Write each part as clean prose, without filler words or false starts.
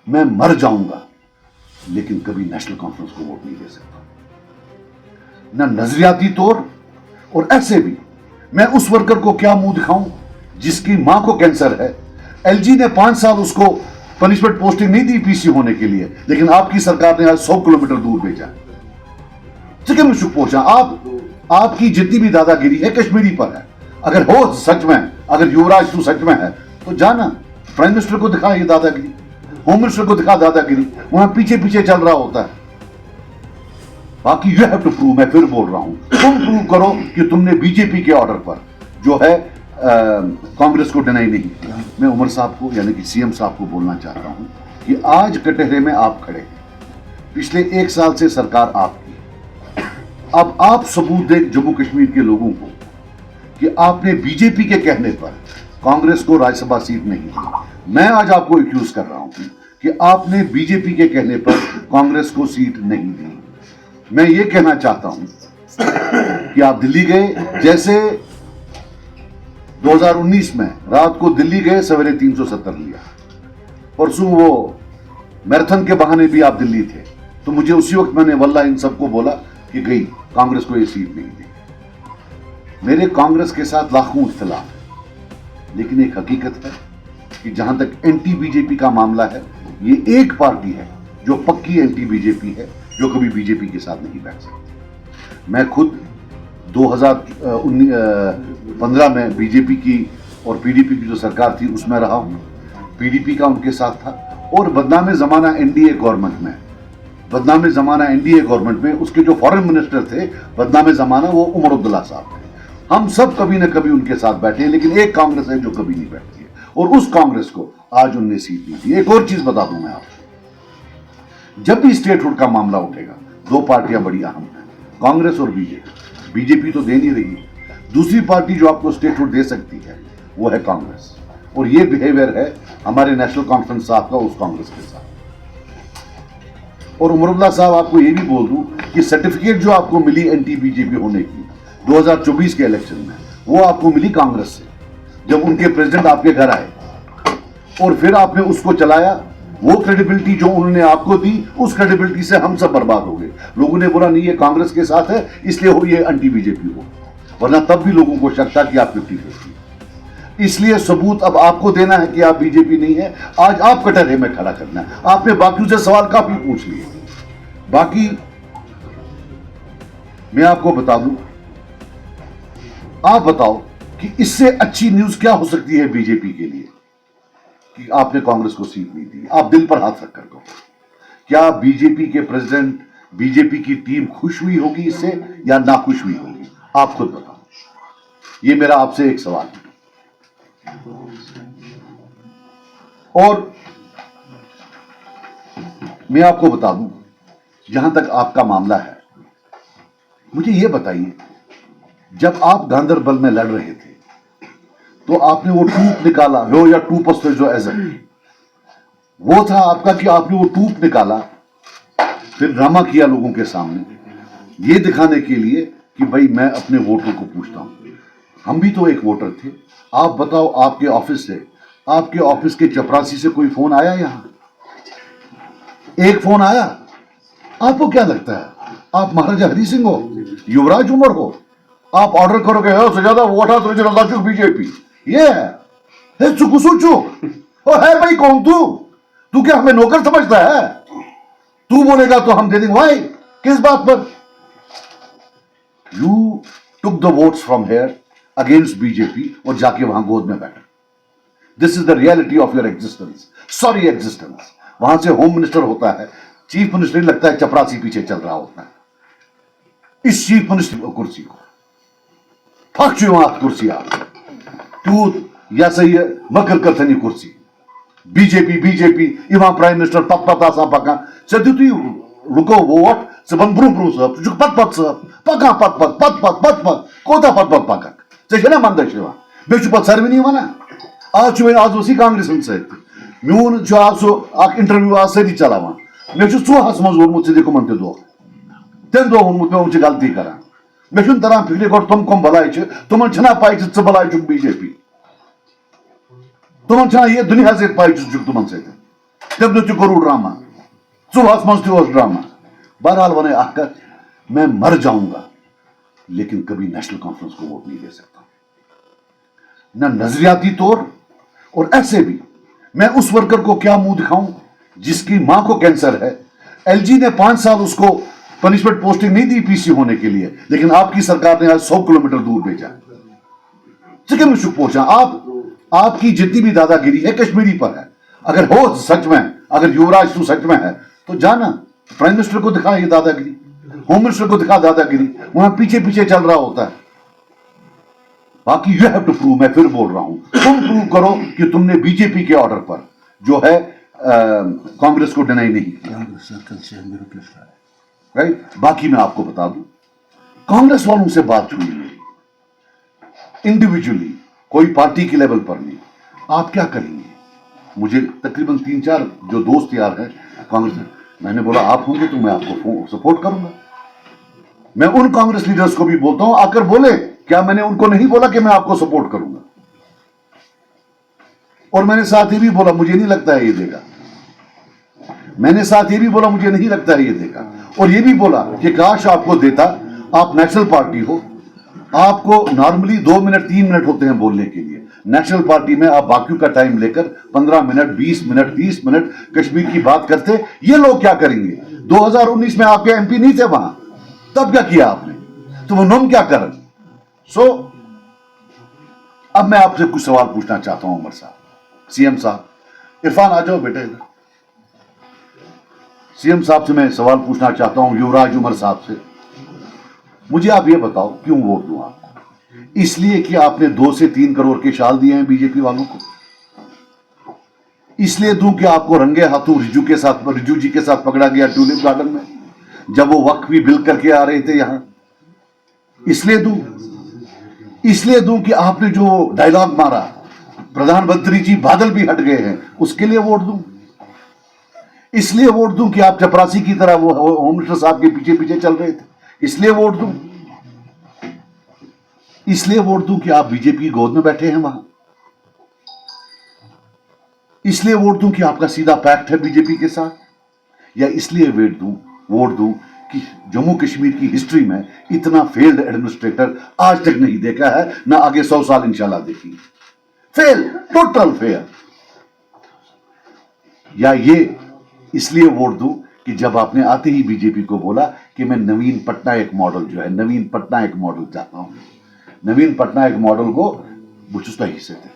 मैं मर जाऊंगा लेकिन कभी नेशनल कॉन्फ्रेंस को वोट नहीं दे सकता, ना नजरियाती तौर और ऐसे भी मैं उस वर्कर को क्या मुंह दिखाऊं जिसकी मां को कैंसर है। एलजी ने 5 साल उसको पनिशमेंट पोस्टिंग नहीं दी पीसी होने के लिए, लेकिन आपकी सरकार ने आज 100 किलोमीटर दूर भेजा, चिकन में शुक पहुंचा। आपकी जितनी भी दादागिरी है कश्मीरी पर है। अगर हो सच में, अगर युवराज तू सच में है तो जाना प्राइम मिनिस्टर को दिखा ये दादागिरी, होम मिनिस्टर को दिखा दादागिरी, वहां पीछे पीछे चल रहा होता है। बाकी यू हैव टू प्रूव, मैं फिर बोल रहा हूं, तुम प्रूव करो कि तुमने बीजेपी के ऑर्डर पर जो है कांग्रेस को डिनाई नहीं किया। मैं उमर साहब को यानी कि सीएम साहब को बोलना चाहता हूं कि आज कटहरे में आप खड़े हैं, पिछले 1 साल से सरकार आपकी, अब आप सबूत दें जम्मू कश्मीर के लोगों को कि आपने बीजेपी के कहने पर कांग्रेस को राज्यसभा सीट नहीं दी। मैं आज आपको एक्यूज कर रहा हूं कि आपने बीजेपी के कहने पर कांग्रेस को सीट नहीं दी। मैं ये कहना चाहता हूं कि आप दिल्ली गए, जैसे 2019 में रात को दिल्ली गए, सवेरे 370 लिया, परसों वो मैराथन के बहाने भी आप दिल्ली थे, तो मुझे उसी वक्त मैंने वल्लाह इन सबको बोला कि गई कांग्रेस को ये सीट नहीं दी। मेरे कांग्रेस के साथ लाखों इख्तिलाफ है, लेकिन एक हकीकत है कि जहां तक एंटी बीजेपी का मामला है, ये एक पार्टी है जो पक्की एंटी बीजेपी है, जो कभी बीजेपी के साथ नहीं बैठ सकती। मैं खुद 2015 में बीजेपी की और पीडीपी की जो सरकार थी उसमें रहा हूं, पीडीपी का उनके साथ था, और बदनाम जमाना एनडीए गवर्नमेंट में, बदनाम जमाना एनडीए गवर्नमेंट में उसके जो फॉरेन मिनिस्टर थे बदनाम जमाना, वो उमर अब्दुल्ला साहब थे। हम सब कभी ना कभी उनके साथ बैठे हैं, लेकिन एक कांग्रेस है जो कभी नहीं बैठती है, और उस कांग्रेस को आज उनने सीट नहीं दी। एक और चीज बता दूं मैं आपको, जब भी स्टेटहुड का मामला उठेगा, 2 पार्टियां बड़ी अहम हैं, कांग्रेस और बीजेपी। बीजेपी तो दे नहीं रही है, दूसरी पार्टी जो आपको स्टेटहुड दे सकती है वो है कांग्रेस, और ये बिहेवियर है हमारे नेशनल कॉन्फ्रेंस साहब का उस कांग्रेस के साथ। और उमर अब्दुल्ला साहब, आपको ये भी बोल दूं कि सर्टिफिकेट जो आपको मिली एंटी बीजेपी होने की 2024 के इलेक्शन में, वो आपको मिली कांग्रेस से, जब उनके प्रेसिडेंट आपके घर आए और फिर आपने उसको चलाया। वो क्रेडिबिलिटी जो उन्होंने आपको दी, उस क्रेडिबिलिटी से हम सब बर्बाद हो गए। लोगों ने बोला नहीं ये कांग्रेस के साथ है इसलिए हो ये एंटी बीजेपी हो, वरना तब भी लोगों को शक था कि आप 50-50। इसलिए सबूत अब आपको देना है कि आप बीजेपी नहीं है। आज आप कटहरे में खड़ा करना है। आपने बाकियों से सवाल काफी पूछ लिए, बाकी मैं आपको बता दूं, आप बताओ कि इससे अच्छी न्यूज क्या हो सकती है बीजेपी के लिए कि आपने कांग्रेस को सीट नहीं दी। आप दिल पर हाथ रखकर कहो, क्या बीजेपी के प्रेसिडेंट, बीजेपी की टीम खुश हुई होगी इससे या नाखुश हुई होगी? आप खुद बताओ। ये मेरा आपसे एक सवाल है। और मैं आपको बता दूं, जहां तक आपका मामला है, मुझे यह बताइए, जब आप गांधरबल में लड़ रहे थे तो आपने वो टूप निकाला हो या टूपस जो एजेंट, वो था आपका कि आपने वो टूप निकाला, फिर ड्रामा किया लोगों के सामने ये दिखाने के लिए कि भाई मैं अपने वोटर को पूछता हूं। हम भी तो एक वोटर थे। आप बताओ, आपके ऑफिस से, आपके ऑफिस के चपरासी से कोई फोन आया? यहां एक फोन आया? आपको क्या लगता है आप महाराजा हरि सिंह हो, युवराज उमर हो? आप ऑर्डर करोगे हो ज्यादा वोटा तो बीजेपी, ये है चुकू चुक और है भाई कौन तू क्या हमें नौकर समझता है? तू बोलेगा तो हम दे देंगे। भाई किस बात पर? You took the votes from here against BJP और जाके वहां गोद में बैठे। This is the reality of your existence, sorry existence. वहां से होम मिनिस्टर होता है, चीफ मिनिस्टर लगता है चपरासी पीछे चल रहा होता है। इस चीफ मिनिस्टर कुर्सी को फक्चुआत कुर्सी आप तू या सही मकर कथनी कुर्सी बीजेपी इवा प्राइम मिनिस्टर पत आसा पका सदु तु रुको वोट सबन ब्रू सब जुक पत पका पत कोता पत पका चेना मंद बे पत सर्वनी वन आज आज उसी कांग्रेस मून आज सह इंटरव्यू आज सरी चलावान मे चूहस मज वोनमुत दिकुमन तह तम दह वोनमुत मे गलती करान मे तरान फिक्र गो तुम कम भलाई तुमन पाई च भलाई चुक बीजेपी तुमन ये दुनिया से पाई चुक तुमन सत तब करो ड्रामा सुबह मज ड्रामा बहरहाल वन आकर मैं मर जाऊंगा लेकिन कभी नेशनल कॉन्फ्रेंस को वोट नहीं दे सकता ना नजरियाती तौर और ऐसे भी मैं उस वर्कर को क्या मुंह दिखाऊं जिसकी मां को कैंसर है एलजी ने 5 साल उसको पनिशमेंट पोस्टिंग नहीं दी पीसी होने के लिए लेकिन आपकी सरकार ने आज 100 किलोमीटर दूर भेजा चिकन में शुक पहुंचा आपकी जितनी भी दादागिरी है कश्मीरी पर है अगर हो सच में अगर युवराज तू सच में है तो जाना प्राइम मिनिस्टर को दिखा ये दादागिरी होम मिनिस्टर को दिखा दादागिरी वहां पीछे पीछे चल रहा होता है बाकी यू हैव टू प्रूव मैं फिर बोल रहा हूं तुम प्रूव करो कि तुमने बीजेपी के ऑर्डर पर जो है कांग्रेस को डिनाई नहीं किया राइट बाकी मैं आपको बता दूं कांग्रेस वालों से बात हुई है इंडिविजुअली कोई पार्टी के लेवल पर नहीं आप क्या करेंगे मुझे तकरीबन 3-4 जो दोस्त यार हैं कांग्रेस में मैंने बोला आप होंगे तो मैं आपको सपोर्ट करूंगा मैं उन कांग्रेस लीडर्स को भी बोलता हूं आकर बोले क्या मैंने उनको नहीं बोला कि मैं आपको सपोर्ट करूंगा और मैंने साथ ही भी बोला मुझे नहीं लगता है ये देगा मैंने साथ ये भी बोला मुझे नहीं लगता है ये देगा और ये भी बोला कि काश आपको देता आप नेशनल पार्टी हो आपको नॉर्मली 2 मिनट 3 मिनट होते हैं बोलने के लिए नेशनल पार्टी में आप बाकी का टाइम लेकर 15 मिनट 20 मिनट 30 मिनट कश्मीर की बात करते ये लोग क्या करेंगे 2019 में आपके एमपी नहीं थे वहां तब क्या किया आपने तो वो नोम क्या कर सो अब मैं आपसे कुछ सवाल पूछना चाहता हूं उमर साहब सीएम साहब इरफान आ जाओ बेटा इधर सीएम साहब से मैं सवाल पूछना चाहता हूं युवराज उमर साहब से मुझे आप ये बताओ क्यों वोट दूं आपको इसलिए कि आपने 2 से 3 करोड़ के शाल दिए हैं बीजेपी वालों को इसलिए दूं कि आपको रंगे हाथों रिजू जी के साथ पकड़ा गया ट्यूलिप गार्डन में जब वो वक्त भी बिल करके आ रहे थे यहां इसलिए दूं कि आपने जो डायलॉग मारा प्रधानमंत्री जी बादल भी हट गए हैं उसके लिए वोट दूं इसलिए वोट दूं कि आप चपरासी की तरह वो होम मिनिस्टर साहब के पीछे पीछे चल रहे थे इसलिए वोट दूं इसलिए वोट दूं कि आप बीजेपी की गोद में बैठे हैं वहां इसलिए वोट दूं कि आपका सीधा पैक्ट है बीजेपी के साथ या इसलिए वोट दूं कि जम्मू कश्मीर की हिस्ट्री में इतना फेल्ड एडमिनिस्ट्रेटर आज तक नहीं देखा है ना आगे 100 साल इंशाल्लाह देखेंगे फेल टोटल फेल या ये इसलिए वोट दूं कि जब आपने आते ही बीजेपी को बोला कि मैं नवीन पटनायक मॉडल जो है नवीन पटनायक मॉडल चाहता हूं नवीन पटनायक मॉडल को बुचुस्ता हिस्से थे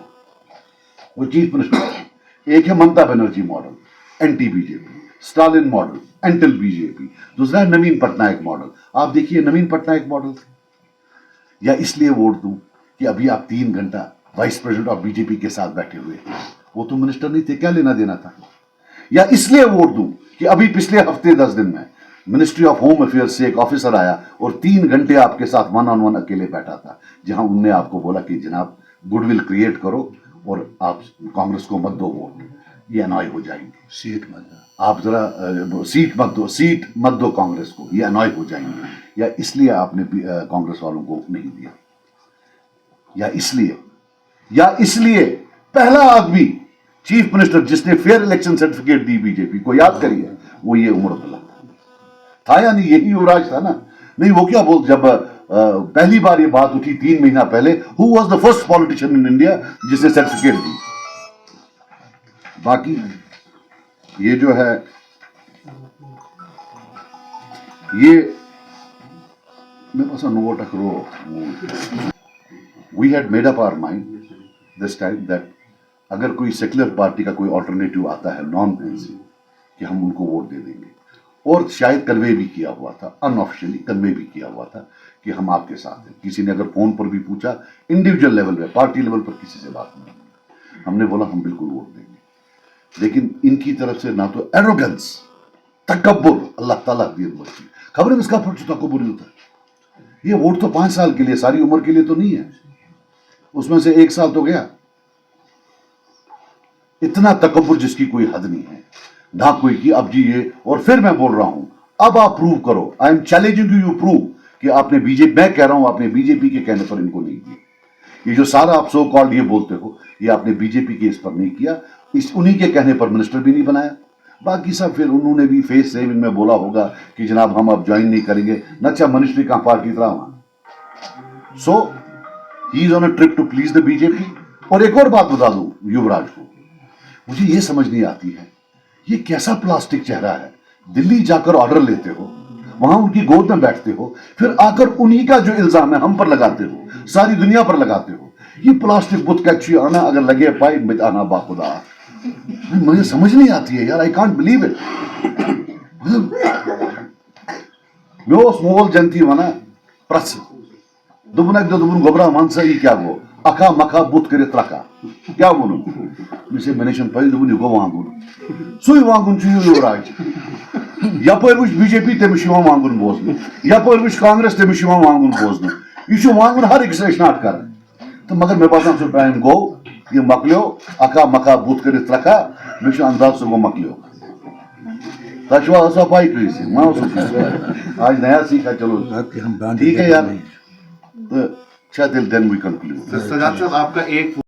वो चीफ मिनिस्टर एक है Mamata Banerjee model anti BJP Stalin model anti BJP दूसरा है नवीन पटनायक मॉडल आप देखिए नवीन पटनायक मॉडल या इसलिए वोट दूं कि अभी आप 3 घंटा वाइस प्रेसिडेंट ऑफ बीजेपी के साथ बैठे हुए वो तो मिनिस्टर नहीं थे क्या लेना देना था या इसलिए वोट दूं कि अभी पिछले हफ्ते 10 दिन में मिनिस्ट्री ऑफ होम अफेयर्स से एक ऑफिसर आया और 3 घंटे आपके साथ 1-on-1 अकेले बैठा था जहां उनने आपको बोला कि जनाब गुडविल क्रिएट करो और आप कांग्रेस को मत दो वोट ये अनॉय हो जाएंगे सीट मत दो आप जरा सीट मत दो कांग्रेस को ये अनॉय हो जाएंगे या इसलिए आपने कांग्रेस वालों को नहीं दिया या इसलिए पहला आदमी चीफ मिनिस्टर जिसने फेयर इलेक्शन सर्टिफिकेट दी बीजेपी को याद करिए वो ये उमर अब्दुल्ला था या नहीं यही युवराज था ना नहीं वो क्या बोल जब पहली बार ये बात उठी 3 महीना पहले who was the first politician in India जिसने सर्टिफिकेट दी बाकी ये जो है ये मेरे पास नोट करो we had made up our mind this time that अगर कोई सेक्युलर पार्टी का कोई ऑल्टरनेटिव आता है नॉन एनसी कि हम उनको वोट दे देंगे और शायद कन्वे भी किया हुआ था अनऑफिशियली कन्वे भी किया हुआ था कि हम आपके साथ हैं किसी ने अगर फोन पर भी पूछा इंडिविजुअल लेवल पे पार्टी लेवल पर किसी से बात नहीं हमने बोला हम बिल्कुल वोट देंगे लेकिन इनकी तरफ से ना तो एरोगेंस तकब्बुर अल्लाह ताला दिए खबर है इसका तकब्बुर होता है ये वोट तो 5 साल के लिए सारी उम्र के लिए तो नहीं है उसमें से 1 साल तो गया इतना तकब्बुर जिसकी कोई हद नहीं है ना कोई की अब जी ये और फिर मैं बोल रहा हूं अब आप प्रूव करो I am challenging you prove कि आपने बीजेपी मैं कह रहा हूं आपने बीजेपी के कहने पर इनको नहीं किया ये जो सारा आप सो कॉल्ड ये बोलते हो ये आपने बीजेपी के इस पर नहीं किया इस उन्हीं के कहने पर मिनिस्टर भी नहीं बनाया बाकी सब फिर उन्होंने भी फेस सेविंग में बोला होगा कि जनाब हम अब ज्वाइन नहीं करेंगे, नचा मनिस्ट्री का पार्टी तरह वहां। So he is on a trip to please the BJP. और एक और बात बता दूं युवराज को, मुझे ये समझ नहीं आती है ये कैसा प्लास्टिक चेहरा है। दिल्ली जाकर ऑर्डर लेते हो, वहां उनकी गोद में बैठते हो, फिर आकर उन्हीं का जो इल्जाम है हम पर लगाते हो, सारी दुनिया पर लगाते हो। ये प्लास्टिक बुत कच्ची आना अगर लगे पाई मिटाना बाखुदा, मुझे समझ नहीं आती है यार। I can't believe it. वो स्मॉल जनती वना प्रस दुबना दुबन गोबरा मनसा ये क्या गो अखा मखा बुत करे त्रका क्या बोलूं मिसे मैंने पहले दुबन गो वांगुन सुई वांगुन चुयो युवराज यपर वुच बीजेपी तमिश वांगुन बोजन, यपर वुच कांग्रेस तमिश वांगुन बोजन, यह वांगुन हर एक स्टार्ट कर। तो मगर मे बासान सो टाइम गो ये मकलो अखा मखा बुत कर त्रका मे अंदाज सो गो मकलो तशवा पाई आज नया सीखा। चलो ठीक है यार, तो देन वी कंक्लूड। सजाद साहब आपका एक